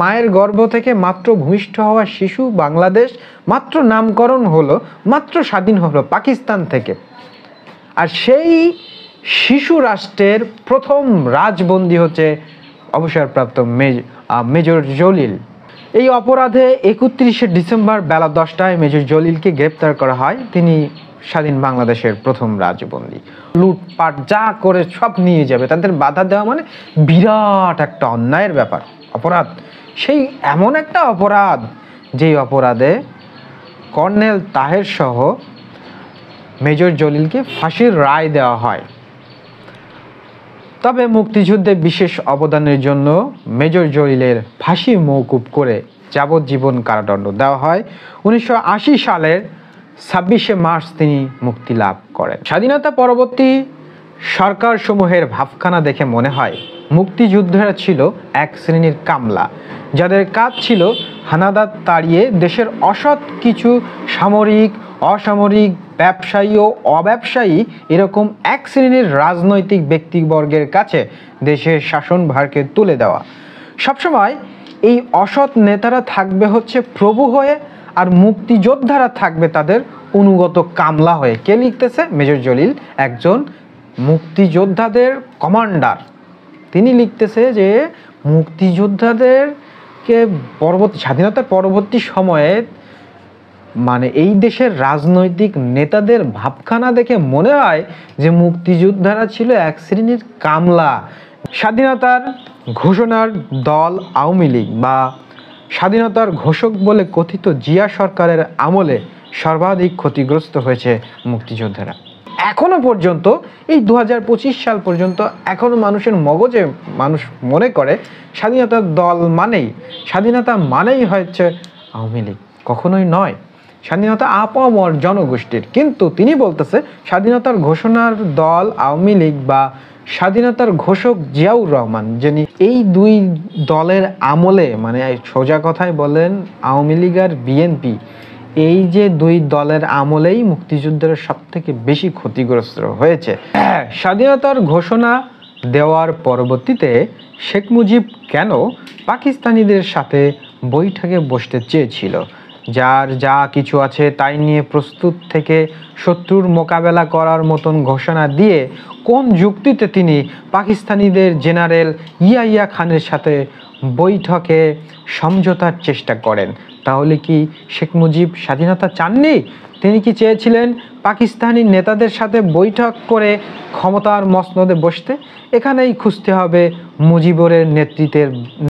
মায়ের গর্ভ থেকে মাত্র ভূমিষ্ঠ হওয়া শিশু বাংলাদেশ মাত্র নামকরণ হলো, মাত্র স্বাধীন হলো পাকিস্তান থেকে। আর সেই শিশু রাষ্ট্রের প্রথম রাজবন্দী হচ্ছে অবসরপ্রাপ্ত মেজর জলিল। এই অপরাধে 31শে ডিসেম্বর বেলা 10টায় মেজর জলিলকে গ্রেপ্তার করা হয়। তিনি স্বাধীন বাংলাদেশের প্রথম রাজবন্দী। লুটপাট যা করে সব নিয়ে যাবে, তাদের বাধা দেওয়া মানে বিরাট একটা অন্যায়ের ব্যাপার, অপরাধ। সেই এমন একটা অপরাধ, যেই অপরাধে কর্নেল তাহের সহ মেজর জলিলকে ফাঁসির রায় দেওয়া হয়। তবে মুক্তিযুদ্ধে বিশেষ অবদানের জন্য মেজর জলিলের ফাঁসি মওকুফ করে যাবজ্জীবন কারাদণ্ড দেওয়া হয়। 1980 সালের 26শে মার্চ তিনি মুক্তি লাভ করেন। স্বাধীনতা পরবর্তী সরকার সমূহের ভাবখানা দেখে মনে হয় মুক্তিযোদ্ধারা ছিল এক শ্রেণীর কামলা, যাদের কাজ ছিল হানাদার তাড়িয়ে দেশের অসৎ কিছু সামরিক, অসামরিক, ব্যবসায়ী ও অব্যবসায়ী এরকম এক শ্রেণীর রাজনৈতিক ব্যক্তিবর্গের কাছে দেশের শাসনভারকে তুলে দেওয়া। সবসময় এই অসৎ নেতারা থাকবে হচ্ছে প্রভু হয়ে, আর মুক্তিযোদ্ধারা থাকবে তাদের অনুগত কামলা হয়ে। কে লিখতেছে? মেজর জলিল, একজন মুক্তিযোদ্ধাদের কমান্ডার। তিনি লিখতেছে যে মুক্তিযোদ্ধাদেরকে স্বাধীনতার পরবর্তী সময়ে মানে এই দেশের রাজনৈতিক নেতাদের ভাবখানা দেখে মনে হয় যে মুক্তিযোদ্ধারা ছিল এক শ্রেণীর কামলা। স্বাধীনতার ঘোষণার দল আওয়ামী লীগ বা স্বাধীনতার ঘোষক বলে কথিত জিয়া সরকারের আমলে সর্বাধিক ক্ষতিগ্রস্ত হয়েছে মুক্তিযোদ্ধারা। এখনো পর্যন্ত এই 2025 সাল পর্যন্ত এখনো মানুষের মগজে মানুষ মনে করে স্বাধীনতার দল স্বাধীনতা মানেই হচ্ছে আওয়ামী লীগ। কখনোই নয়, স্বাধীনতা আপামর জনগোষ্ঠীর। কিন্তু তিনি বলতেছে স্বাধীনতার ঘোষণার দল আওয়ামী লীগ বা স্বাধীনতার ঘোষক জিয়াউর রহমান, যিনি এই দুই দলের আমলে, মানে সোজা কথায় বলেন আওয়ামী লীগ আর বিএনপি, এই যে দুই দলের আমলেই মুক্তিযুদ্ধের সব থেকে বেশি ক্ষতিগ্রস্ত হয়েছে। স্বাধীনতার ঘোষণা দেওয়ার পরবর্তীতে শেখ মুজিব কেন পাকিস্তানিদের সাথে বৈঠকে বসতে চেয়েছিল? যার যা কিছু আছে তাই নিয়ে প্রস্তুত থেকে শত্রুর মোকাবেলা করার মতন ঘোষণা দিয়ে কোন যুক্তিতে তিনি পাকিস্তানিদের জেনারেল ইয়াহিয়া খানের সাথে বৈঠকে সমঝোতার চেষ্টা করেন? তাহলে কি শেখ মুজিব স্বাধীনতা চাননি? তিনি কি চেয়েছিলেন পাকিস্তানি নেতাদের সাথে বৈঠক করে ক্ষমতার মসনদে বসতে? এখানেই খুঁজতে হবে মুজিবুরের নেতৃত্বের